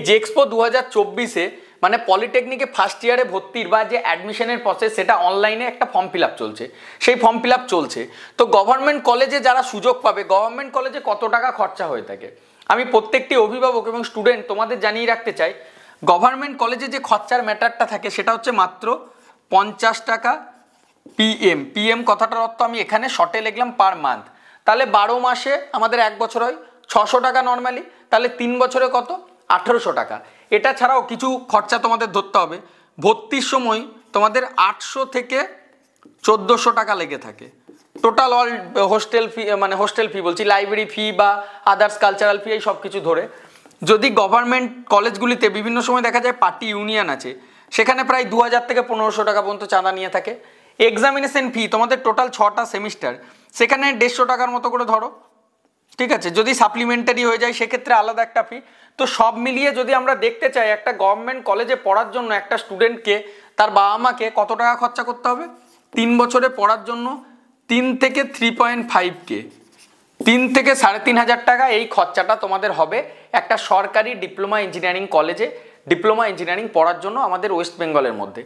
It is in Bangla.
জেক্সপো 2024-এ মানে পলিটেকনিকে ফার্স্ট ইয়ারে ভর্তির বা যে অ্যাডমিশনের প্রসেস সেটা অনলাইনে একটা ফর্ম ফিল আপ চলছে, সেই ফর্ম ফিল আপ চলছে। তো গভর্নমেন্ট কলেজে যারা সুযোগ পাবে, গভর্নমেন্ট কলেজে কত টাকা খরচা হয়ে থাকে আমি প্রত্যেকটি অভিভাবক এবং স্টুডেন্ট তোমাদের জানিয়ে রাখতে চাই। গভর্নমেন্ট কলেজে যে খরচার ম্যাটারটা থাকে সেটা হচ্ছে মাত্র 50 টাকা পিএম কথাটার অর্থ আমি এখানে শর্টে লিখলাম পার মান্থ। তাহলে 12 মাসে আমাদের 1 বছর হয় 600 টাকা নর্মালি, তাহলে 3 বছরে কত 1800 টাকা। এটা ছাড়াও কিছু খরচা তোমাদের ধরতে হবে। ভর্তির সময় তোমাদের 800 থেকে 1400 টাকা লেগে থাকে টোটাল অল হোস্টেল ফি, মানে হোস্টেল ফি বলছি, লাইব্রেরি ফি বা আদার্স কালচারাল ফি এই সব কিছু ধরে। যদি গভর্নমেন্ট কলেজগুলিতে বিভিন্ন সময় দেখা যায় পার্টি ইউনিয়ন আছে, সেখানে প্রায় 2000 থেকে 1500 টাকা পর্যন্ত চাঁদা নিয়ে থাকে। এক্সামিনেশন ফি তোমাদের টোটাল 6টা সেমিস্টার, সেখানে 150 টাকার মতো করে ধরো, ঠিক আছে। যদি সাপ্লিমেন্টারি হয়ে যায় সেক্ষেত্রে আলাদা একটা ফি। তো সব মিলিয়ে যদি আমরা দেখতে চাই একটা গভর্নমেন্ট কলেজে পড়ার জন্য একটা স্টুডেন্টকে তার বাবা মাকে কত টাকা খরচা করতে হবে, 3 বছরে পড়ার জন্য 3 থেকে 3.5K, 3 থেকে 3500 টাকা এই খরচাটা তোমাদের হবে একটা সরকারি ডিপ্লোমা ইঞ্জিনিয়ারিং কলেজে ডিপ্লোমা ইঞ্জিনিয়ারিং পড়ার জন্য আমাদের ওয়েস্ট বেঙ্গলের মধ্যে।